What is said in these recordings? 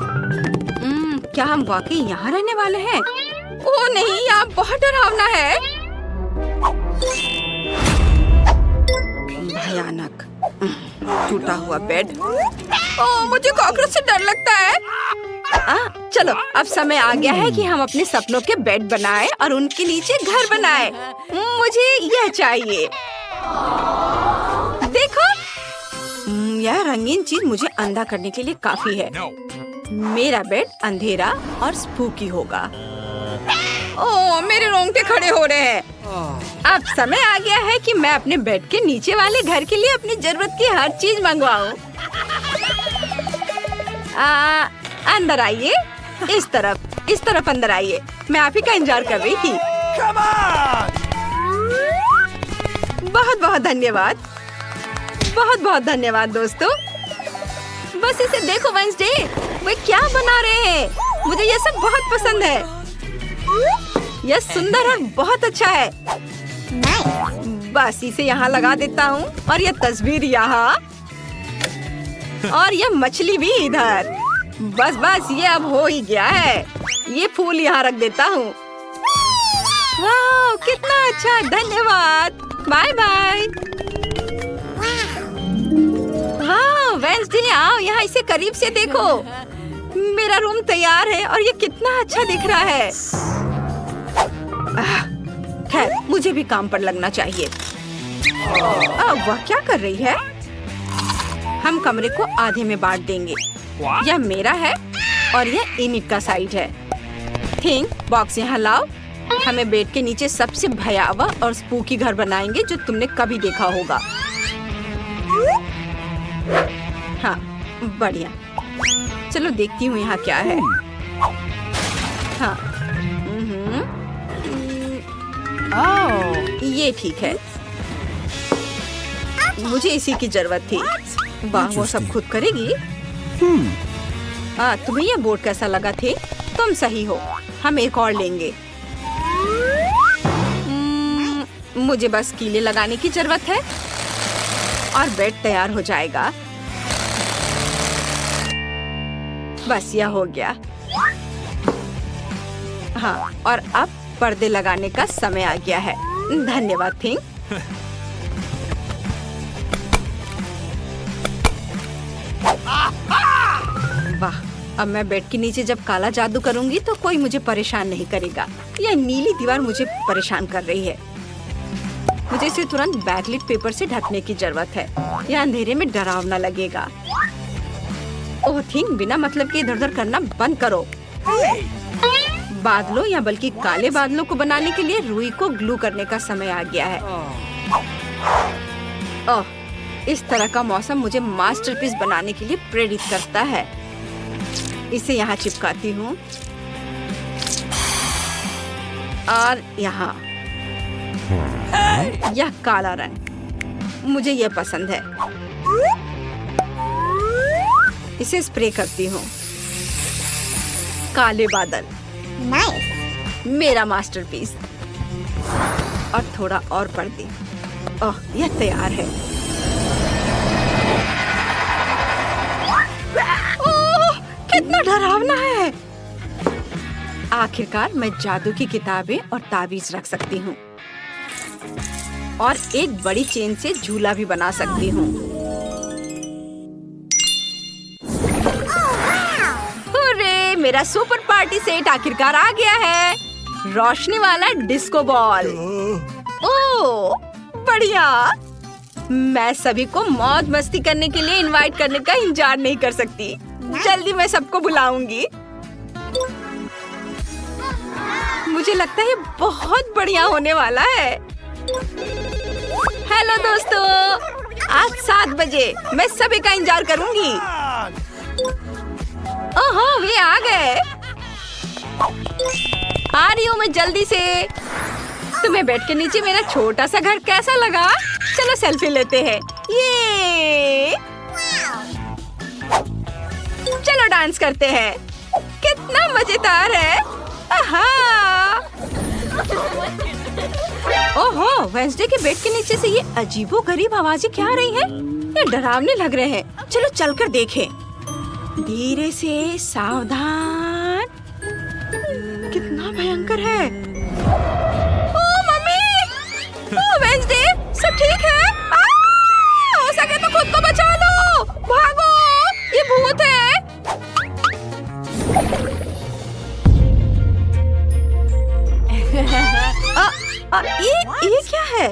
क्या हम वाकई यहाँ रहने वाले हैं? ओह नहीं, यहाँ बहुत डरावना है। भयानक टूटा हुआ बेड। ओह, मुझे कॉकरोच से डर लगता है। चलो, अब समय आ गया है कि हम अपने सपनों के बेड बनाएं और उनके नीचे घर बनाएं। मुझे यह चाहिए। देखो, यह रंगीन चीज मुझे अंधा करने के लिए काफी है। मेरा बेड अंधेरा और स्पूकी होगा। ओह, मेरे रोंगटे खड़े हो रहे हैं। अब समय आ गया है कि मैं अपने बेड के नीचे वाले घर के लिए अपनी जरूरत की हर चीज मंगवाऊं। अंदर आइए। इस तरफ अंदर आइए। मैं आप ही का इंतजार कर रही थी। बहुत बहुत धन्यवाद। बहुत बहुत धन्यवाद दोस्तों। बस इसे देखो वेंसडे, वे क्या बना रहे हैं। मुझे यह सब बहुत पसंद है। यह सुंदर और बहुत अच्छा है। बस इसे यहाँ लगा देता हूँ और यह तस्वीर यहाँ और यह मछली भी इधर। बस ये अब हो ही गया है। ये फूल यहाँ रख देता हूँ। वाह, कितना अच्छा, धन्यवाद। Bye bye. हाँ वेंसडे, आओ यहाँ, इसे करीब से देखो। मेरा रूम तैयार है और ये कितना अच्छा दिख रहा है। खैर, मुझे भी काम पर लगना चाहिए। वह क्या कर रही है? हम कमरे को आधे में बांट देंगे। यह मेरा है और यह इनिक का साइड है। थिंक बॉक्स यहाँ लाओ। हमें बेड के नीचे सबसे भयावह और स्पूकी घर बनाएंगे जो तुमने कभी देखा होगा। हाँ, बढ़िया। चलो देखती हूँ यहाँ क्या है। हाँ, ये ठीक है। मुझे इसी की जरूरत थी। वाह, वो सब खुद करेगी। तुम्हें ये बोर्ड कैसा लगा थे? तुम सही हो, हम एक और लेंगे। मुझे बस कीले लगाने की जरूरत है और बेड तैयार हो जाएगा। बस यह हो गया। हाँ, और अब पर्दे लगाने का समय आ गया है। धन्यवाद थिंक। वाह, अब मैं बेड के नीचे जब काला जादू करूंगी तो कोई मुझे परेशान नहीं करेगा। यह नीली दीवार मुझे परेशान कर रही है। मुझे इसे तुरंत बैकलिट पेपर से ढकने की जरूरत है। यह अंधेरे में डरावना लगेगा। ओह थिंक, बिना मतलब के इधर उधर करना बंद करो। बादलों या बल्कि काले बादलों को बनाने के लिए रुई को ग्लू करने का समय आ गया है। ओह, इस तरह का मौसम मुझे मास्टरपीस बनाने के लिए प्रेरित करता है। इसे यहाँ चिपकाती हूँ और यहाँ यह काला रंग मुझे यह पसंद है। इसे स्प्रे करती हूँ। काले बादल, मेरा मास्टरपीस। और थोड़ा और पर्दे। ओह, यह तैयार है। ओह, कितना डरावना है। आखिरकार मैं जादू की किताबें और ताबीज रख सकती हूँ और एक बड़ी चेन से झूला भी बना सकती हूँ। हुर्रे, मेरा सुपर पार्टी सेट आखिरकार आ गया है। रोशनी वाला डिस्को बॉल। ओह, बढ़िया। मैं सभी को मौज मस्ती करने के लिए इनवाइट करने का इंतजार नहीं कर सकती। जल्दी मैं सबको बुलाऊंगी। मुझे लगता है बहुत बढ़िया होने वाला है। हेलो दोस्तों, आज 7 बजे मैं सभी का इंतजार करूंगी। ओहो, वे आ गए। आ रही हूँ मैं जल्दी से। तुम्हें बेड के नीचे मेरा छोटा सा घर कैसा लगा? चलो सेल्फी लेते हैं। ये चलो डांस करते हैं। कितना मजेदार है। आहा। ओहो, वेंसडे के बेड के नीचे से ये अजीबोगरीब आवाजें क्या आ रही हैं? ये डरावने लग रहे हैं। चलो चलकर देखें। धीरे से, सावधान। कितना भयंकर है। ओ मम्मी! ओ वेंसडे, सब ठीक है? हो सके तो खुद को बचा लो। भागो, ये भूत है। ये क्या है?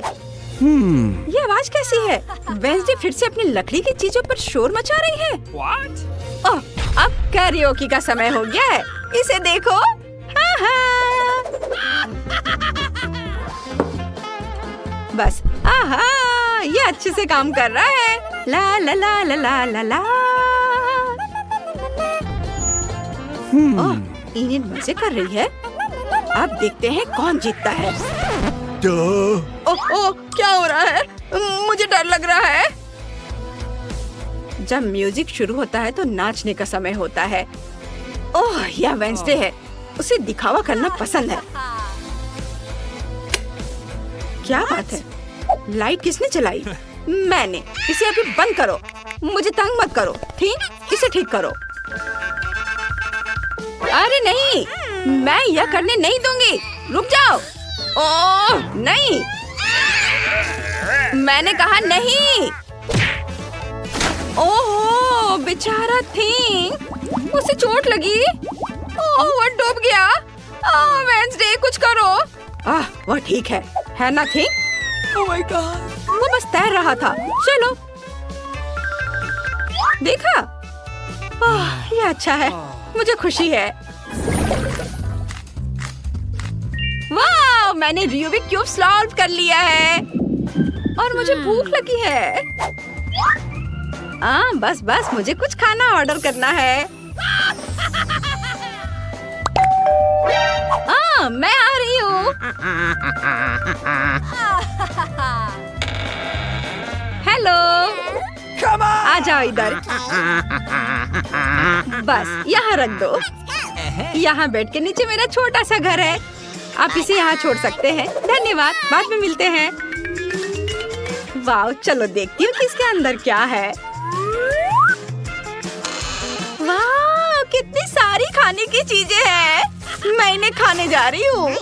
ये आवाज कैसी है? वेंसडे फिर से अपनी लकड़ी की चीजों पर शोर मचा रही है। ओह, अब कैरियोकी का समय हो गया है। इसे देखो। हाँ हाँ। बस, आहा, ये अच्छे से काम कर रहा है। ला ला ला ला ला ला ला। ओह, इनिट मजे कर रही है। अब देखते हैं कौन जीतता है। ओह, क्या हो रहा है? मुझे डर लग रहा है। जब म्यूजिक शुरू होता है तो नाचने का समय होता है। ओह, यह वेंसडे है। उसे दिखावा करना पसंद है। क्या बात है? लाइट किसने जलाई? मैंने। इसे अभी बंद करो। मुझे तंग मत करो। ठीक, इसे ठीक करो। अरे नहीं, मैं यह करने नहीं दूंगी। रुक जाओ। ओह नहीं, मैंने कहा नहीं। ओह बेचारा थिंग, उसे चोट लगी। ओह वो डूब गया। वेंसडे कुछ करो। वो ठीक है ना थिंग? ओह माय गॉड, वो बस तैर रहा था। चलो, देखा? ये अच्छा है, मुझे खुशी है। वाह, मैंने रूबिक क्यूब सॉल्व कर लिया है और मुझे भूख लगी है। बस मुझे कुछ खाना ऑर्डर करना है। मैं आ रही हूँ। हेलो, आ जाओ इधर। बस यहाँ रख दो। यहाँ बेड के नीचे मेरा छोटा सा घर है। आप इसे यहाँ छोड़ सकते हैं। धन्यवाद, बाद में मिलते हैं। वाह, चलो देखती हूँ कि इसके अंदर क्या है। वाह, कितनी सारी खाने की चीजें हैं। मैं इन्हें खाने जा रही हूँ।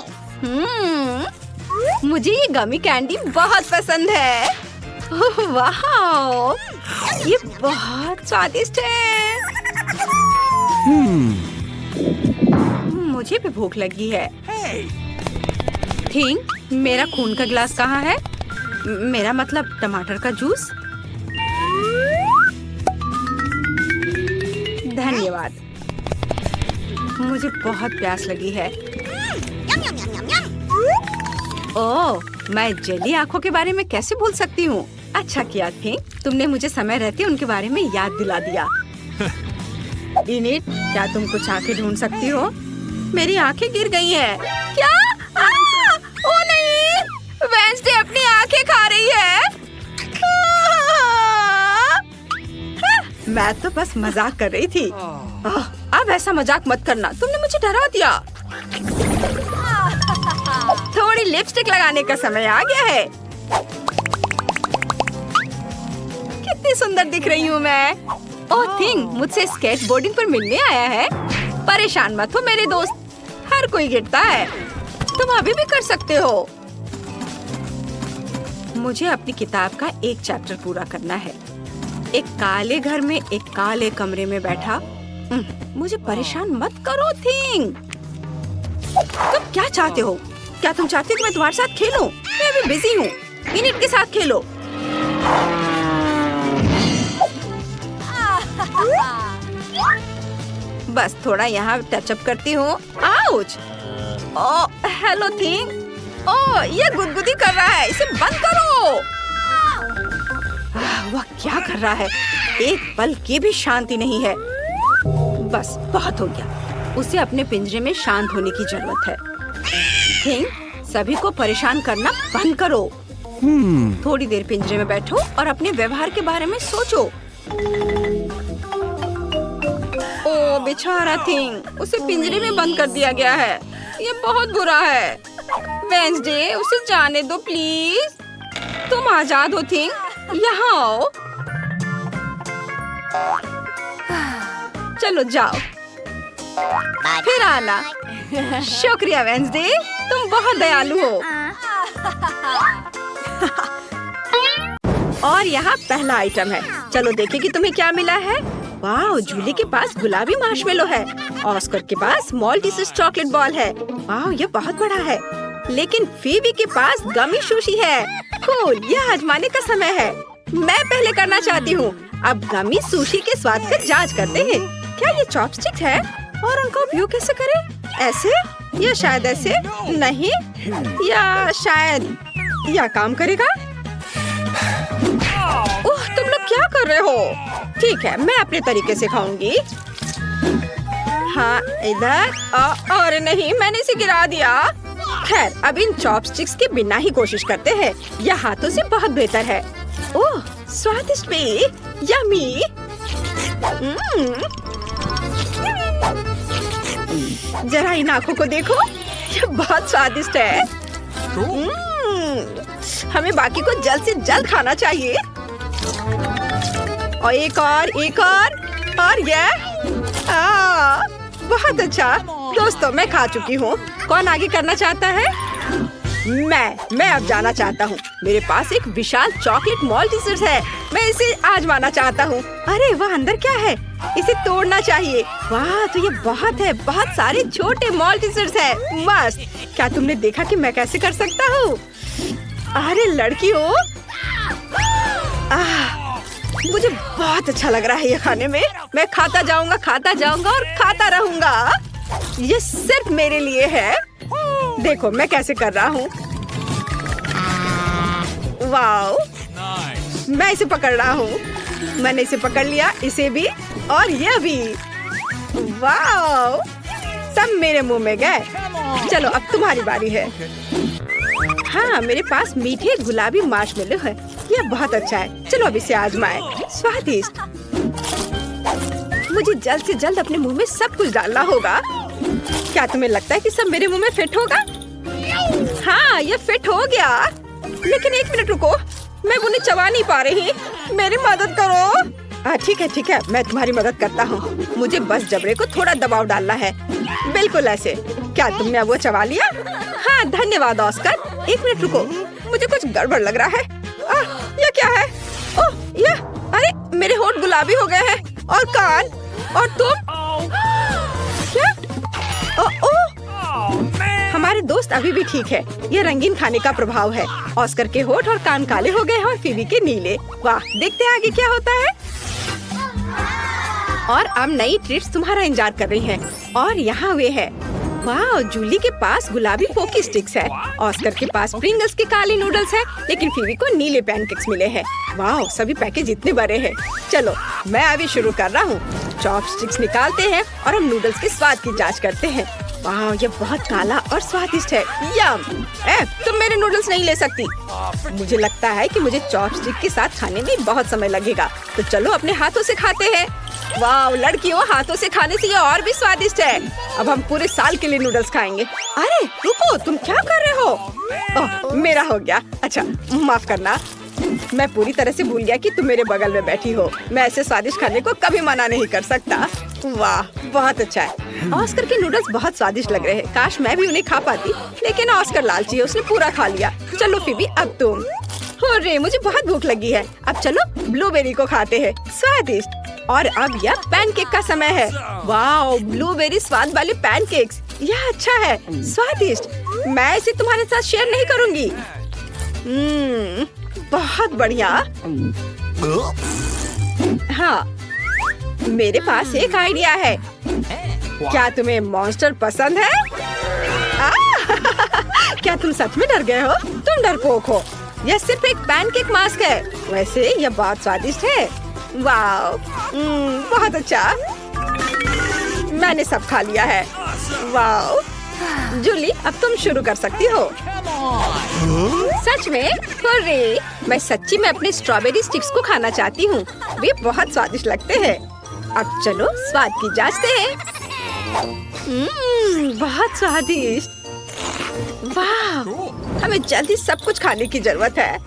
मुझे ये गमी कैंडी बहुत पसंद है। वाह, ये बहुत स्वादिष्ट है। मुझे भी भूख लगी है। थिंग, मेरा खून का गिलास कहाँ है? मेरा मतलब टमाटर का जूस। धन्यवाद, मुझे बहुत प्यास लगी है। ओह, मैं जेली आँखों के बारे में कैसे भूल सकती हूँ? अच्छा किया थिंग, तुमने मुझे समय रहते उनके बारे में याद दिला दिया। इनिट, क्या तुम कुछ आँखें ढूंढ सकती हो? मेरी आँखें गिर गई हैं। क्या? ओ नहीं, वेंसडे अपनी आँखें खा रही है। मैं तो बस मजाक कर रही थी। अब ऐसा मजाक मत करना, तुमने मुझे डरा दिया। थोड़ी लिपस्टिक लगाने का समय आ गया है। कितनी सुंदर दिख रही हूँ मैं। ओह थिंग, मुझसे स्केटबोर्डिंग पर मिलने आया है। परेशान मत हो मेरे दोस्त, हर कोई गिरता है, तुम अभी भी कर सकते हो। मुझे अपनी किताब का एक चैप्टर पूरा करना है। एक काले घर में एक काले कमरे में बैठा। मुझे परेशान मत करो थिंग। तुम क्या चाहते हो? क्या तुम चाहते हो कि मैं तुम्हारे साथ खेलूं? मैं अभी बिजी हूँ। इनिट के साथ खेलो। बस थोड़ा यहाँ टचअप करती हूँ। Ouch! Oh hello thing. Oh ये गुदगुदी कर रहा है, इसे बंद करो। वह क्या कर रहा है? एक पल की भी शांति नहीं है। बस बहुत हो गया, उसे अपने पिंजरे में शांत होने की जरूरत है। थिंग, सभी को परेशान करना बंद करो। थोड़ी देर पिंजरे में बैठो और अपने व्यवहार के बारे में सोचो। ओह बेचारा थिंग, उसे पिंजरे में बंद कर दिया गया है। ये बहुत बुरा है। वेंसडे, उसे जाने दो प्लीज। तुम आजाद हो थिंग, यहाँ आओ। चलो जाओ, फिर आना। शुक्रिया वेंसडे, तुम बहुत दयालु हो। और यहाँ पहला आइटम है, चलो देखें कि तुम्हें क्या मिला है। वाह, जूली के पास गुलाबी मार्शमेलो है। ऑस्कर के पास मॉल्टीसेस चॉकलेट बॉल है। वाह, ये बहुत बड़ा है। लेकिन फीबी के पास गमी सुशी है। कूल, यह आजमाने का समय है। मैं पहले करना चाहती हूँ। अब गमी सुशी के स्वाद का जांच करते हैं। क्या ये चॉपस्टिक है और उनका उपयोग कैसे करें? ऐसे या शायद ऐसे? नहीं, या शायद यह काम करेगा। ओह, तुम लोग क्या कर रहे हो? ठीक है, मैं अपने तरीके से खाऊंगी। हाँ, इधर। और नहीं, मैंने इसे गिरा दिया। खैर, अब इन चॉपस्टिक्स के बिना ही कोशिश करते हैं। यह हाथों से बहुत बेहतर है। ओह, स्वादिष्ट भी, यम्मी। जरा इन आँखों को देखो, ये बहुत स्वादिष्ट है। हमें बाकी को जल्द से जल्द खाना चाहिए। और एक और ये बहुत अच्छा। दोस्तों, मैं खा चुकी हूँ। कौन आगे करना चाहता है? मैं अब जाना चाहता हूँ। मेरे पास एक विशाल चॉकलेट मॉल्टीसेस है। मैं इसे आजमाना चाहता हूँ। अरे वाह, अंदर क्या है? इसे तोड़ना चाहिए। वाह, तो ये बहुत है। बहुत सारे छोटे मॉल्टीसेस है। मस्त। क्या तुमने देखा कि मैं कैसे कर सकता हूँ? अरे लड़कियों, मुझे बहुत अच्छा लग रहा है ये खाने में। मैं खाता जाऊंगा और खाता रहूंगा। ये सिर्फ मेरे लिए है। देखो मैं कैसे कर रहा हूँ। वाओ, मैं इसे पकड़ रहा हूँ। मैंने इसे पकड़ लिया, इसे भी और ये भी। वाओ, सब मेरे मुंह में गए। चलो अब तुम्हारी बारी है। हाँ, मेरे पास मीठे गुलाबी मार्शमेलो है। यह बहुत अच्छा है। चलो अब इसे आजमाएं। स्वादिष्ट। मुझे जल्द से जल्द अपने मुंह में सब कुछ डालना होगा। क्या तुम्हें लगता है कि सब मेरे मुंह में फिट होगा? हाँ, ये फिट हो गया। लेकिन एक मिनट रुको, मैं उन्हें चबा नहीं पा रही। मेरी मदद करो। ठीक है, मैं तुम्हारी मदद करता हूँ। मुझे बस जबड़े को थोड़ा दबाव डालना है। बिल्कुल ऐसे। क्या तुमने अब वो चबा लिया? हाँ, धन्यवाद ऑस्कर। एक मिनट रुको, मुझे कुछ गड़बड़ लग रहा है। ये क्या है? ओह, अरे मेरे होंठ गुलाबी हो गए हैं और कान। और तुम क्या? हमारे दोस्त अभी भी ठीक है। ये रंगीन खाने का प्रभाव है। ऑस्कर के होंठ और कान काले हो गए हैं और फीबी के नीले। वाह, देखते हैं आगे क्या होता है। और अब नई ट्रीट्स तुम्हारा इंतजार कर रही हैं। और यहाँ वे है। वाह, जूली के पास गुलाबी पोकी स्टिक्स है। ऑस्कर के पास प्रिंगल्स के काले नूडल्स है, लेकिन फीबी को नीले पैनकेक्स मिले हैं। वाह, सभी पैकेज इतने बड़े हैं। चलो मैं अभी शुरू कर रहा हूँ। चॉपस्टिक्स निकालते हैं और हम नूडल्स के स्वाद की जांच करते हैं। वाह, ये बहुत काला और स्वादिष्ट है। यम। तुम मेरे नूडल्स नहीं ले सकती। मुझे लगता है कि मुझे चॉपस्टिक के साथ खाने में बहुत समय लगेगा। तो चलो अपने हाथों से खाते हैं। वाह लड़कियों, हाथों से खाने से ये और भी स्वादिष्ट है। अब हम पूरे साल के लिए नूडल्स खाएंगे। अरे रुको, तुम क्या कर रहे हो? ओह, मेरा हो गया। अच्छा, माफ करना। मैं पूरी तरह से भूल गया कि तुम मेरे बगल में बैठी हो। मैं ऐसे स्वादिष्ट खाने को कभी मना नहीं कर सकता। वाह, बहुत अच्छा है। ऑस्कर के नूडल्स बहुत स्वादिष्ट लग रहे हैं। काश मैं भी उन्हें खा पाती, लेकिन ऑस्कर लालची है, उसने पूरा खा लिया। चलो फीबी, अब तुम। हो रे, मुझे बहुत भूख लगी है। अब चलो ब्लूबेरी को खाते हैं। स्वादिष्ट। और अब यह पैनकेक का समय है। वाह, ब्लूबेरी स्वाद वाले पैनकेक्स। यह अच्छा है, स्वादिष्ट। मैं इसे तुम्हारे साथ शेयर नहीं करूँगी। बहुत बढ़िया। हाँ, मेरे पास एक आइडिया है। क्या तुम्हें मॉन्स्टर पसंद है? क्या तुम सच में डर गए हो? तुम डरपोक हो। यह सिर्फ एक पैनकेक मास्क है। वैसे यह बहुत स्वादिष्ट है। वाह, बहुत अच्छा। मैंने सब खा लिया है। वाह जूली, अब तुम शुरू कर सकती हो। सच में? हुर्रे! मैं सच्ची में अपने स्ट्रॉबेरी स्टिक्स को खाना चाहती हूँ। वे बहुत स्वादिष्ट लगते हैं। अब चलो स्वाद की जांचते हैं। बहुत स्वादिष्ट। वाह, हमें जल्दी सब कुछ खाने की जरूरत है।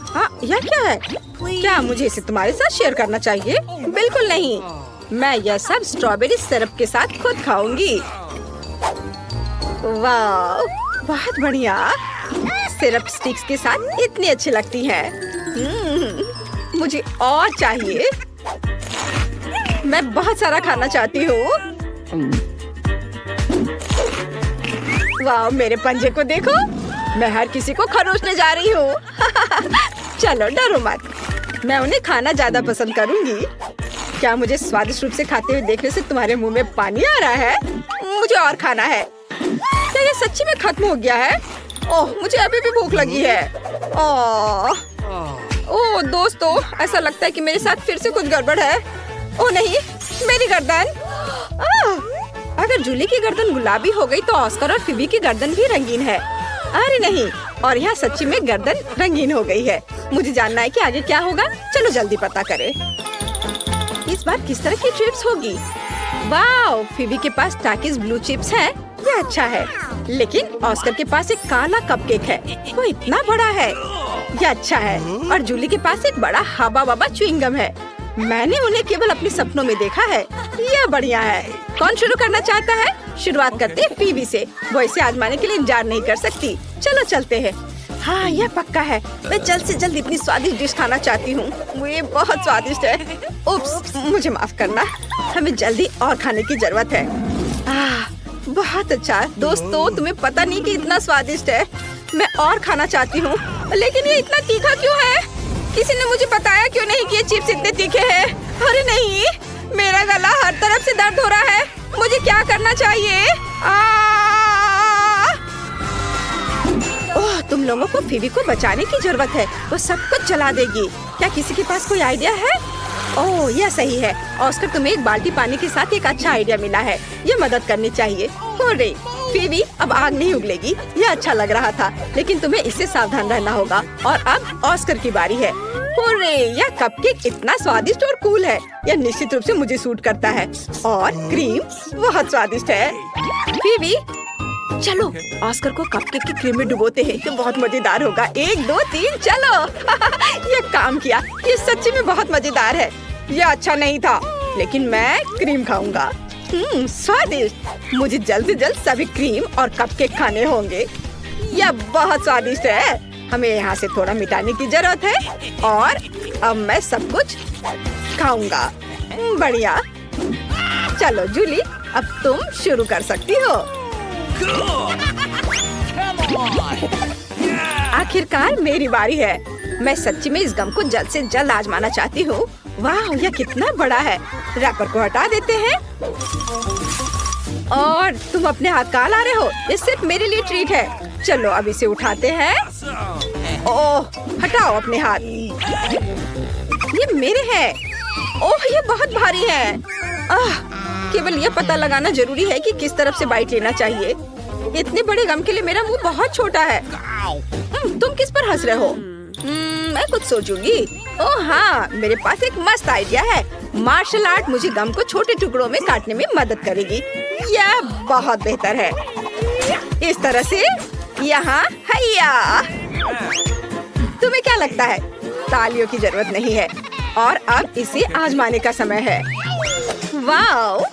हाँ, यह क्या है? क्या मुझे इसे तुम्हारे साथ शेयर करना चाहिए? बिल्कुल नहीं। मैं यह सब स्ट्रॉबेरी सिरप के साथ खुद खाऊंगी। वाह, बहुत बढ़िया। सिरप स्टिक्स के साथ इतनी अच्छी लगती है। मुझे और चाहिए। मैं बहुत सारा खाना चाहती हूँ। वाह, मेरे पंजे को देखो। मैं हर किसी को खरोचने जा रही हूँ। चलो डरो मत, मैं उन्हें खाना ज्यादा पसंद करूंगी। क्या मुझे स्वादिष्ट रूप से खाते हुए देखने से तुम्हारे मुंह में पानी आ रहा है? मुझे और खाना है। क्या ये सच्ची में खत्म हो गया है? ओह, मुझे अभी भी भूख लगी है। ओह दोस्तों, ऐसा लगता है कि मेरे साथ फिर से कुछ गड़बड़ है। ओह नहीं, मेरी गर्दन। अगर जूली की गर्दन गुलाबी हो गई तो ऑस्कर और फिबी की गर्दन भी रंगीन है। अरे नहीं, और यहाँ सच्ची में गर्दन रंगीन हो गई है। मुझे जानना है कि आगे क्या होगा। चलो जल्दी पता करें। इस बार किस तरह की चिप्स होगी? वाह, फिबी के पास टाकिस ब्लू चिप्स है। ये अच्छा है। लेकिन ऑस्कर के पास एक काला कपकेक है। वो इतना बड़ा है। ये अच्छा है। और जूली के पास एक बड़ा हबा बबा च्युइंगम है। मैंने उन्हें केवल अपने सपनों में देखा है। ये बढ़िया है। कौन शुरू करना चाहता है? शुरुआत करते हैं फिबी से। वो इसे आजमाने के लिए इंतजार नहीं कर सकती। चलो चलते हैं। हाँ, यह पक्का है। मैं जल्द से जल्द इतनी स्वादिष्ट डिश खाना चाहती हूँ। ये बहुत स्वादिष्ट है। उप्स, मुझे माफ करना। हमें जल्दी और खाने की जरूरत है। बहुत अच्छा दोस्तों, तुम्हें पता नहीं कि इतना स्वादिष्ट है। मैं और खाना चाहती हूँ, लेकिन ये इतना तीखा क्यों है? किसी ने मुझे बताया क्यों नहीं कि ये चिप्स इतने तीखे हैं? अरे नहीं, मेरा गला हर तरफ से दर्द हो रहा है। मुझे क्या करना चाहिए? ओह, तुम लोगों को फिबी को बचाने की जरूरत है। वो सब कुछ जला देगी। क्या किसी के पास कोई आइडिया है? ओह, यह सही है। ऑस्कर, तुम्हें एक बाल्टी पानी के साथ एक अच्छा आइडिया मिला है। ये मदद करनी चाहिए। होरे, फिबी, अब आग नहीं उगलेगी। यह अच्छा लग रहा था, लेकिन तुम्हें इससे सावधान रहना होगा। और अब ऑस्कर की बारी है। होरे, यह कपकेक इतना स्वादिष्ट और कूल है। यह निश्चित रूप से मुझे सूट करता है। और क्रीम बहुत स्वादिष्ट है। फिबी, चलो ऑस्कर को कपकेक की क्रीम में डुबोते हैं। ये बहुत मजेदार होगा। 1 2 3 चलो। ये काम किया। ये सच्ची में बहुत मजेदार है। ये अच्छा नहीं था, लेकिन मैं क्रीम खाऊंगा। स्वादिष्ट। मुझे जल्द से जल्द सभी क्रीम और कपकेक खाने होंगे। यह बहुत स्वादिष्ट है। हमें यहाँ से थोड़ा मिटाने की जरूरत है। और अब मैं सब कुछ खाऊंगा। बढ़िया। चलो जूली, अब तुम शुरू कर सकती हो। आखिरकार मेरी बारी है। मैं सच्ची में इस गम को जल्द से जल्द आजमाना चाहती हूँ। वाह, यह कितना बड़ा है। रैपर को हटा देते हैं। और तुम अपने हाथ कहाँ ला रहे हो? ये सिर्फ मेरे लिए ट्रीट है। चलो अब इसे उठाते हैं। ओह, हटाओ अपने हाथ। ये मेरे हैं। ओह, ये बहुत भारी है। केवल ये पता लगाना जरूरी है कि किस तरफ से बाइट लेना चाहिए। इतने बड़े गम के लिए मेरा मुंह बहुत छोटा है। तुम किस पर हंस रहे हो? मैं कुछ सोचूंगी। ओह हाँ, मेरे पास एक मस्त आइडिया है। मार्शल आर्ट मुझे गम को छोटे टुकड़ों में काटने में मदद करेगी। यह बहुत बेहतर है। इस तरह से यहाँ हैया। तुम्हें क्या लगता है? तालियों की जरूरत नहीं है। और अब इसे आजमाने का समय है। वाओ,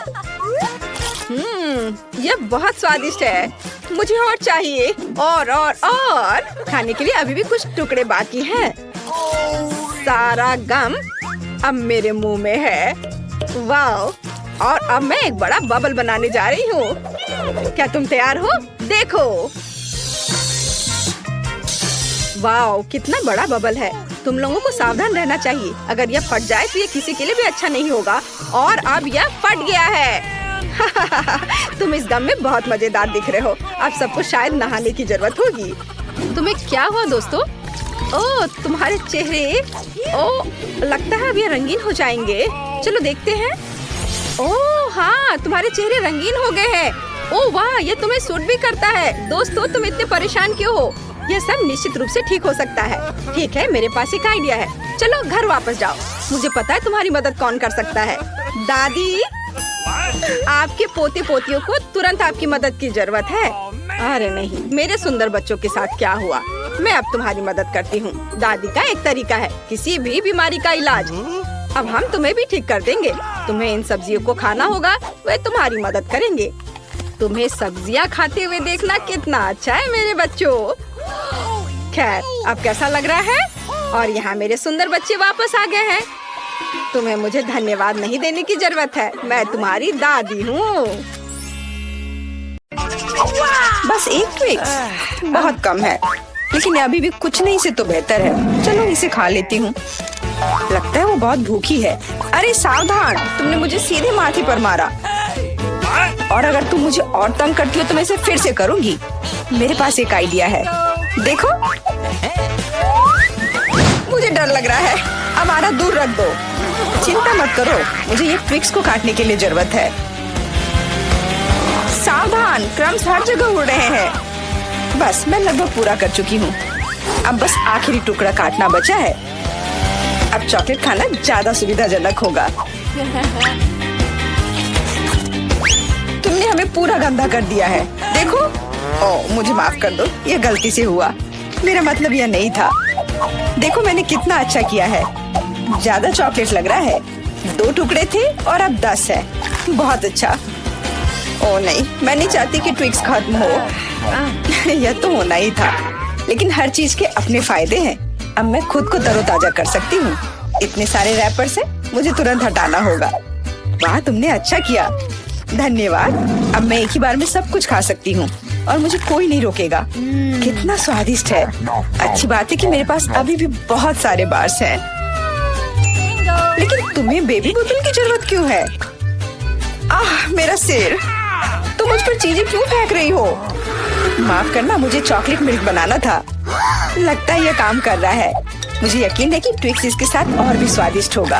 यह बहुत स्वादिष्ट है। मुझे और चाहिए। और खाने के लिए अभी भी कुछ टुकड़े बाकी हैं। सारा गम अब मेरे मुंह में है। वाओ, और अब मैं एक बड़ा बबल बनाने जा रही हूँ। क्या तुम तैयार हो? देखो। वाओ, कितना बड़ा बबल है। तुम लोगों को सावधान रहना चाहिए। अगर यह फट जाए तो ये किसी के लिए भी अच्छा नहीं होगा। और अब यह फट गया है। तुम इस गम में बहुत मजेदार दिख रहे हो। अब सबको शायद नहाने की जरूरत होगी। तुम्हें क्या हुआ दोस्तों? ओह, तुम्हारे चेहरे, ओह, लगता है अब ये रंगीन हो जाएंगे। चलो देखते हैं। ओह हाँ, तुम्हारे चेहरे रंगीन हो गए हैं। ओह वाह, ये तुम्हें सूट भी करता है। दोस्तों, तुम इतने परेशान क्यों हो? यह सब निश्चित रूप से ठीक हो सकता है। ठीक है, मेरे पास एक आइडिया है। चलो घर वापस जाओ। मुझे पता है तुम्हारी मदद कौन कर सकता है। दादी, आपके पोते पोतियों को तुरंत आपकी मदद की जरूरत है। अरे नहीं, मेरे सुंदर बच्चों के साथ क्या हुआ? मैं अब तुम्हारी मदद करती हूँ। दादी का एक तरीका है। किसी भी बीमारी का इलाज। अब हम तुम्हें भी ठीक कर देंगे। तुम्हें इन सब्जियों को खाना होगा, वे तुम्हारी मदद करेंगे। तुम्हें सब्जियां खाते हुए देखना कितना अच्छा है मेरे बच्चों। खैर, अब कैसा लग रहा है? और यहाँ मेरे सुंदर बच्चे वापस आ गए हैं। तुम्हें मुझे धन्यवाद नहीं देने की जरूरत है, मैं तुम्हारी दादी हूँ। बस एक ट्विक्स बहुत कम है, लेकिन अभी भी कुछ नहीं से तो बेहतर है। चलो इसे खा लेती हूँ। लगता है वो बहुत भूखी है। अरे सावधान, तुमने मुझे सीधे माथे पर मारा। और अगर तुम मुझे और तंग करती हो तो मैं इसे फिर से करूँगी। मेरे पास एक आइडिया है, देखो। मुझे डर लग रहा है, अब आना दूर रख दो। चिंता मत करो, मुझे ये ट्विक्स को काटने के लिए जरूरत है। सावधान, क्रम्स हर जगह उड़ रहे हैं। बस मैं लगभग पूरा कर चुकी हूँ। अब बस आखिरी टुकड़ा काटना बचा है। अब चॉकलेट खाना ज्यादा सुविधाजनक होगा। तुमने हमें पूरा गंदा कर दिया है, देखो। ओह, मुझे माफ कर दो, ये गलती से हुआ। मेरा मतलब यह नहीं था। देखो मैंने कितना अच्छा किया है। ज्यादा चॉकलेट लग रहा है। 2 टुकड़े थे और अब 10 है। बहुत अच्छा। ओह नहीं, मैं नहीं चाहती कि ट्विक्स खत्म हो। यह तो होना ही था, लेकिन हर चीज के अपने फायदे हैं। अब मैं खुद को तरोताजा कर सकती हूँ। इतने सारे रैपर से मुझे तुरंत हटाना होगा। वाह, तुमने अच्छा किया, धन्यवाद। अब मैं एक ही बार में सब कुछ खा सकती हूँ और मुझे कोई नहीं रोकेगा। कितना स्वादिष्ट है। अच्छी बात है कि मेरे पास अभी भी बहुत सारे बार्स हैं। लेकिन तुम्हें बेबी बोतल की जरूरत क्यों है? आह, मेरा सिर। तुम मुझ पर चीजें क्यों फेंक रही हो? माफ करना, मुझे चॉकलेट मिल्क बनाना था। लगता है यह काम कर रहा है। मुझे यकीन है कि ट्विक्स इसके साथ और भी स्वादिष्ट होगा।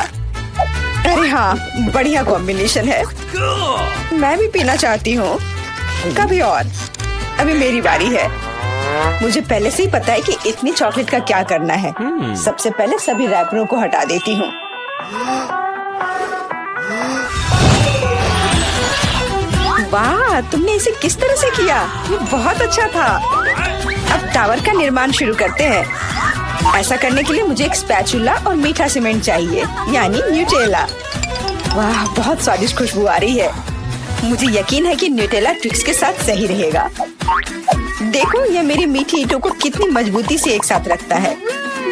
अरे हाँ, बढ़िया कॉम्बिनेशन है। मैं भी पीना चाहती हूँ, कभी और। अभी मेरी बारी है। मुझे पहले से ही पता है कि इतनी चॉकलेट का क्या करना है। सबसे पहले सभी रैपरों को हटा देती हूँ। वाह, तुमने इसे किस तरह से किया? ये बहुत अच्छा था। अब टावर का निर्माण शुरू करते हैं। ऐसा करने के लिए मुझे एक स्पैचुला और मीठा सीमेंट चाहिए, यानी न्यूटेला। वाह, बहुत स्वादिष्ट खुशबू आ रही है। मुझे यकीन है कि न्यूटेला ट्विक्स के साथ सही रहेगा। देखो, यह मेरी मीठी ईंटों को कितनी मजबूती से एक साथ रखता है।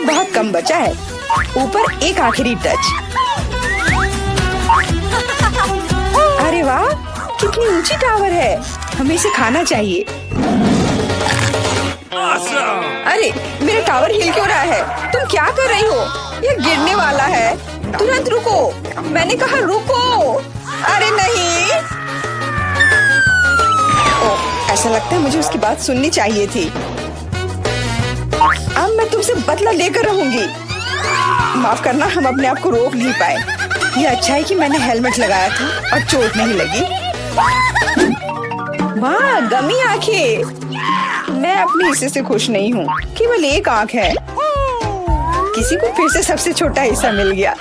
बहुत कम बचा है। ऊपर एक आखिरी टच। अरे वाह, कितनी ऊंची टावर है। हमें इसे खाना चाहिए। अरे, मेरा टावर हिल क्यों रहा है? तुम क्या कर रही हो? यह गिरने वाला है। तुरंत रुको, मैंने कहा रुको। अरे नहीं। ओह, ऐसा लगता है मुझे उसकी बात सुननी चाहिए थी। अब मैं तुमसे बदला लेकर रहूंगी। माफ करना, हम अपने आप को रोक नहीं पाए। यह अच्छा है कि मैंने हेलमेट लगाया था और चोट नहीं लगी। वाह, गमी आंखें। मैं अपने हिस्से से खुश नहीं हूँ। केवल एक आंख है। किसी को फिर से सबसे छोटा हिस्सा मिल गया।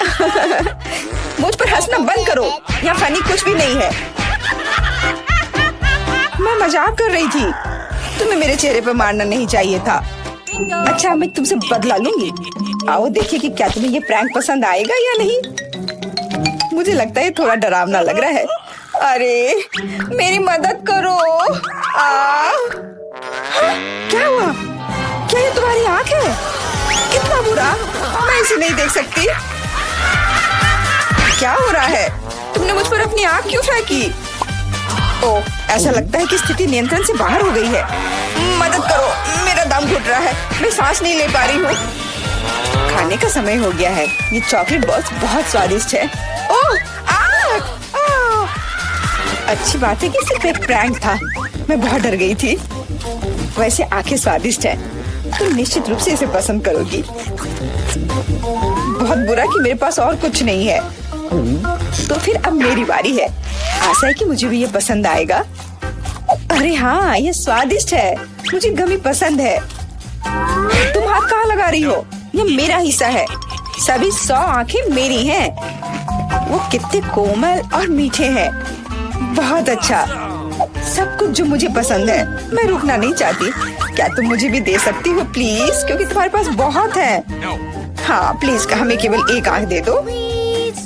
मुझ पर हंसना बंद करो। यहाँ फनी कुछ भी नहीं है। मैं मजाक कर रही थी। तुम्हें मेरे चेहरे पर मारना नहीं चाहिए था। अच्छा, मैं तुमसे बदला लूंगी। आओ देखिए कि क्या तुम्हें ये प्रैंक पसंद आएगा या नहीं। मुझे लगता है थोड़ा डरावना लग रहा है। अरे, मेरी मदद करो। क्या हुआ? क्या ये तुम्हारी आँख है? कितना बुरा, मैं इसे नहीं देख सकती। क्या हो रहा है? तुमने मुझ पर अपनी आँख क्यों फेंकी? ओह, ऐसा लगता है कि स्थिति नियंत्रण से बाहर हो गई है। मदद करो, मेरा दम घुट रहा है। मैं सांस नहीं ले पा रही हूँ। खाने का समय हो गया है। ये चॉकलेट बॉल्स बहुत स्वादिष्ट है। ओह, अच्छी बात है कि सिर्फ एक प्रैंक था। मैं बहुत डर गई थी। वैसे आंखें स्वादिष्ट है, तुम निश्चित रूप से इसे पसंद करोगी। बहुत बुरा कि मेरे पास और कुछ नहीं है। तो फिर अब मेरी बारी है। आशा है कि मुझे भी ये पसंद आएगा। अरे हाँ, ये स्वादिष्ट है। मुझे गमी पसंद है। तुम हाथ कहाँ लगा रही हो? ये मेरा हिस्सा है। सभी 100 आंखें मेरी हैं। वो कितने कोमल और मीठे हैं। बहुत अच्छा, सब कुछ जो मुझे पसंद है। मैं रुकना नहीं चाहती। क्या तुम मुझे भी दे सकती हो प्लीज? क्योंकि तुम्हारे पास बहुत है। हाँ प्लीज हमें केवल एक आंख दे दो।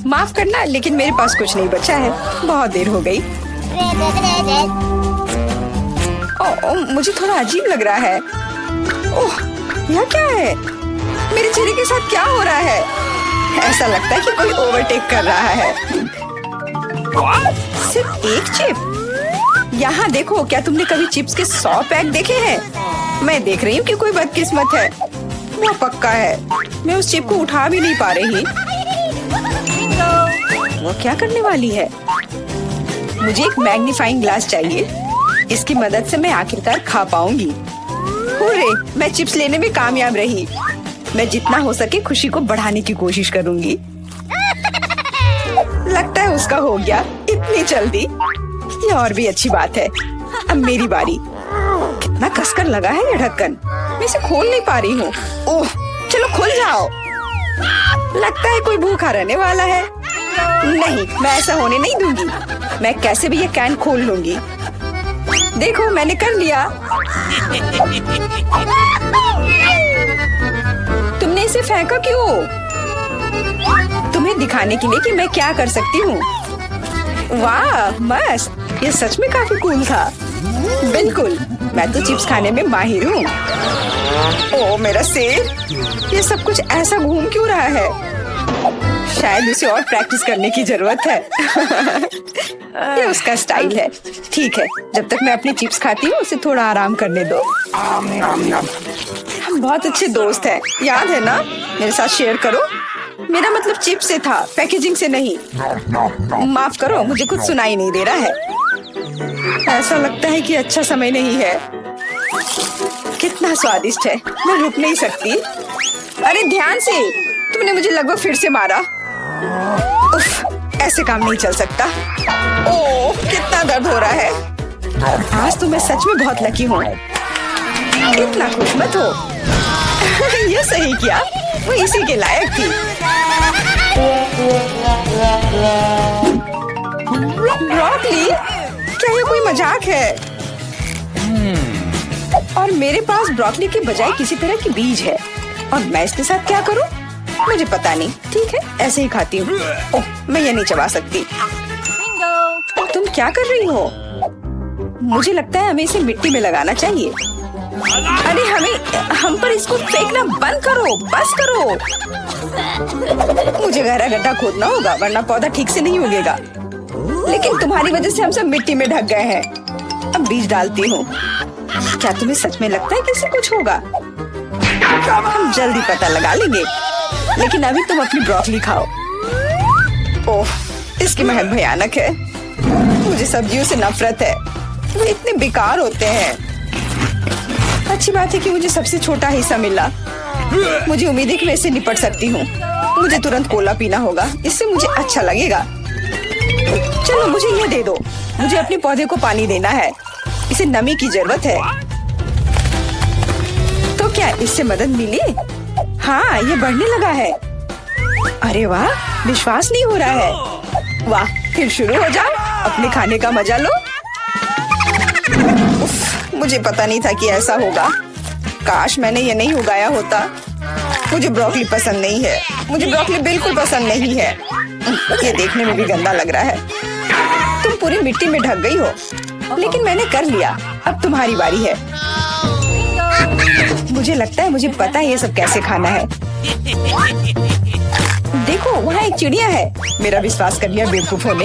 माफ करना लेकिन मेरे पास कुछ नहीं बचा है, बहुत देर हो गई। मुझे थोड़ा अजीब लग रहा है। ओह, यह क्या है? मेरे चेहरे के साथ क्या हो रहा है? ऐसा लगता है कि कोई ओवरटेक कर रहा है। सिर्फ एक चिप? यहाँ देखो, क्या तुमने कभी चिप्स के 100 पैक देखे हैं? मैं देख रही हूँ कि कोई बदकिस्मत है। वो पक्का है, मैं उस चिप को उठा भी नहीं पा रही। वो क्या करने वाली है? मुझे एक मैग्नीफाइंग ग्लास चाहिए, इसकी मदद से मैं आखिरकार खा पाऊंगी। हुर्रे, मैं चिप्स लेने में कामयाब रही। मैं जितना हो सके खुशी को बढ़ाने की कोशिश करूंगी। लगता है उसका हो गया इतनी जल्दी। ये और भी अच्छी बात है। अब मेरी बारी। कितना कसकर लगा है ये ढक्कन, मैं इसे खोल नहीं पा रही हूँ। ओह, चलो खुल जाओ। लगता है कोई भूखा रहने वाला है। नहीं, मैं ऐसा होने नहीं दूंगी। मैं कैसे भी ये कैन खोल लूंगी। देखो, मैंने कर लिया। तुमने इसे फेंका क्यों? तुम्हें दिखाने के लिए कि मैं क्या कर सकती हूँ। वाह, मस्त! ये सच में काफी कूल था। बिल्कुल, मैं तो चिप्स खाने में माहिर हूँ। ओह मेरा सिर! ये सब कुछ ऐसा घूम क्यों रहा है? शायद उसे और प्रैक्टिस करने की जरूरत है। ये उसका स्टाइल है। ठीक है, जब तक मैं अपनी चिप्स खाती हूँ उसे थोड़ा आराम करने दो। हम बहुत अच्छे दोस्त हैं, याद है ना? मेरे साथ शेयर करो। मेरा मतलब चिप्स से था, पैकेजिंग से नहीं। माफ करो, मुझे कुछ सुनाई नहीं दे रहा है। ऐसा लगता है कि अच्छा समय नहीं है। कितना स्वादिष्ट है, मैं रुक नहीं सकती। अरे ध्यान से, तुमने मुझे लगभग फिर से मारा। उफ, ऐसे काम नहीं चल सकता। ओह, कितना दर्द हो रहा है। आज तो मैं सच में बहुत लकी हूँ। इतना खुश मत हो। ये सही किया, वो इसी के लायक थी। ब्रोकली? क्या ये कोई मजाक है? और मेरे पास ब्रोकली के बजाय किसी तरह की बीज है, और मैं इसके साथ क्या करूं? मुझे पता नहीं। ठीक है, ऐसे ही खाती हूँ। ओह, मैं ये नहीं चबा सकती। तुम क्या कर रही हो? मुझे लगता है हमें इसे मिट्टी में लगाना चाहिए। अरे हम पर इसको फेंकना बंद करो, बस करो। मुझे गहरा गड्ढा खोदना होगा, वरना पौधा ठीक से नहीं उगेगा। लेकिन तुम्हारी वजह से हम सब मिट्टी में ढक गए हैं। अब बीज डालती हूँ। क्या तुम्हें सच में लगता है कि इससे कुछ होगा? हम जल्दी पता लगा लेंगे। लेकिन अभी तुम अपनी ब्रोकली खाओ। ओह, इसकी महक भयानक है। मुझे सब्जियों से नफरत है, वो इतने बेकार होते हैं। अच्छी बात है कि मुझे सबसे छोटा हिस्सा मिला। मुझे उम्मीद है कि मैं इससे निपट सकती हूँ। मुझे तुरंत कोला पीना होगा, इससे मुझे अच्छा लगेगा। चलो मुझे ये दे दो। मुझे अपने पौधे को पानी देना है, इसे नमी की जरूरत है। तो क्या इससे मदद मिली? हाँ, ये बढ़ने लगा है। अरे वाह, विश्वास नहीं हो रहा है। वाह, फिर शुरू हो जाओ, अपने खाने का मजा लो। उफ, मुझे पता नहीं था कि ऐसा होगा। काश मैंने ये नहीं उगाया होता। मुझे ब्रोकली पसंद नहीं है। मुझे ब्रोकली बिल्कुल पसंद नहीं है। ये देखने में भी गंदा लग रहा है। तुम पूरी मिट्टी में ढक गई हो, लेकिन मैंने कर लिया। अब तुम्हारी बारी है। मुझे लगता है मुझे पता है ये सब कैसे खाना है। देखो, वहाँ एक चिड़िया है। मेरा विश्वास कर लिया बेवकूफों ने।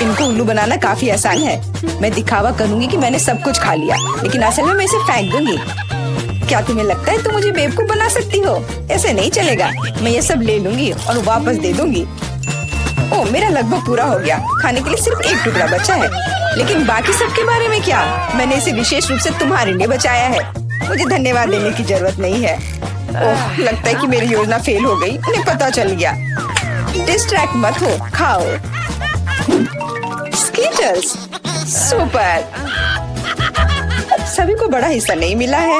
इनको उल्लू बनाना काफी आसान है। मैं दिखावा करूंगी कि मैंने सब कुछ खा लिया, लेकिन असल में मैं इसे फेंक दूंगी। क्या तुम्हें लगता है तुम मुझे बेवकूफ बना सकती हो? ऐसे नहीं चलेगा। मैं ये सब ले लूंगी और वापस दे दूंगी। ओह, मेरा लगभग पूरा हो गया। खाने के लिए सिर्फ एक टुकड़ा बचा है। लेकिन बाकी सब के बारे में क्या? मैंने इसे विशेष रूप से तुम्हारे लिए बचाया है। मुझे धन्यवाद देने की जरूरत नहीं है। ओह, लगता है कि मेरी योजना फेल हो गई। उन्हें पता चल गया। डिस्ट्रैक्ट मत हो, खाओ। Skittles, super. सभी को बड़ा हिस्सा नहीं मिला है।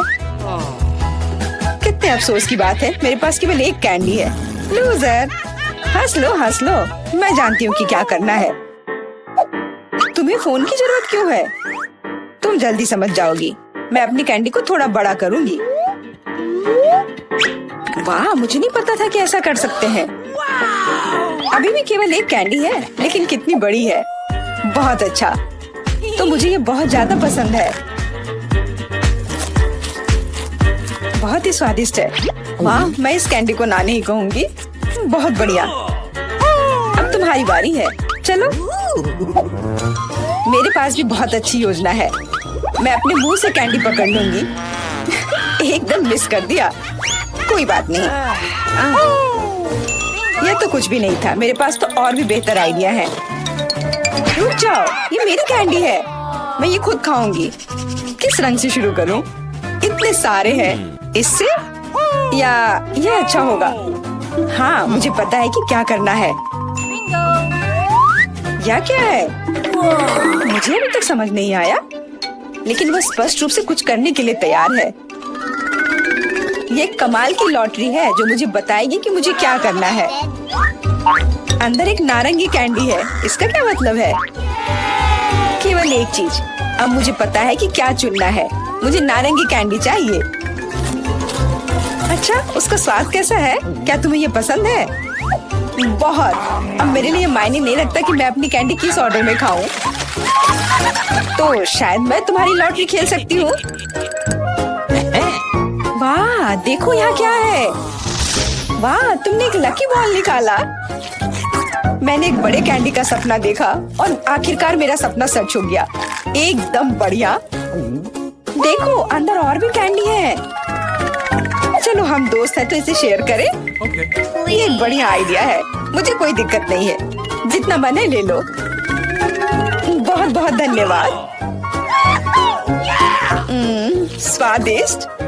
कितने अफसोस की बात है, मेरे पास केवल एक कैंडी है। लूजर। हंस लो, हंस लो। मैं जानती हूँ कि क्या करना है। तुम्हें फोन की जरूरत क्यों है? तुम जल्दी समझ जाओगी। मैं अपनी कैंडी को थोड़ा बड़ा करूंगी। वाह, मुझे नहीं पता था कि ऐसा कर सकते हैं। अभी भी केवल एक कैंडी है, लेकिन कितनी बड़ी है। बहुत अच्छा, तो मुझे ये बहुत ज्यादा पसंद है। बहुत ही स्वादिष्ट है। वाह, मैं इस कैंडी को ना नहीं कहूंगी। बहुत बढ़िया। अब तुम्हारी बारी है, चलो। मेरे पास भी बहुत अच्छी योजना है। मैं अपने मुंह से कैंडी पकड़ लूंगी। एकदम मिस कर दिया। कोई बात नहीं। यह तो कुछ भी नहीं था। मेरे पास तो और भी बेहतर आइडिया है। रुक जाओ, ये मेरी कैंडी है। मैं ये खुद खाऊंगी। किस रंग से शुरू करूं? इतने सारे हैं। इससे या ये अच्छा होगा? हाँ, मुझे पता है कि क्या करना है। या क्या है? मुझे अभी तक समझ नहीं आया, लेकिन वह स्पष्ट रूप से कुछ करने के लिए तैयार है। ये एक कमाल की लॉटरी है जो मुझे बताएगी कि मुझे क्या करना है। अंदर एक नारंगी कैंडी है। इसका क्या मतलब है? केवल एक चीज। अब मुझे पता है कि क्या चुनना है। मुझे नारंगी कैंडी चाहिए। अच्छा, उसका स्वाद कैसा है? क्या तुम्हें ये पसंद है? बहुत। अब मेरे लिए मायने नहीं रखता कि मैं अपनी कैंडी किस ऑर्डर में खाऊं। तो शायद मैं तुम्हारी लॉटरी खेल सकती हूँ। वाह, देखो यहाँ क्या है। वाह, तुमने एक लकी बॉल निकाला। मैंने एक बड़े कैंडी का सपना देखा और आखिरकार मेरा सपना सच हो गया। एकदम बढ़िया। देखो, अंदर और भी कैंडी है। चलो, हम दोस्त हैं तो इसे शेयर करें। ये एक बढ़िया आइडिया है। मुझे कोई दिक्कत नहीं है। जितना मन है ले लो। बहुत बहुत धन्यवाद। स्वादिष्ट।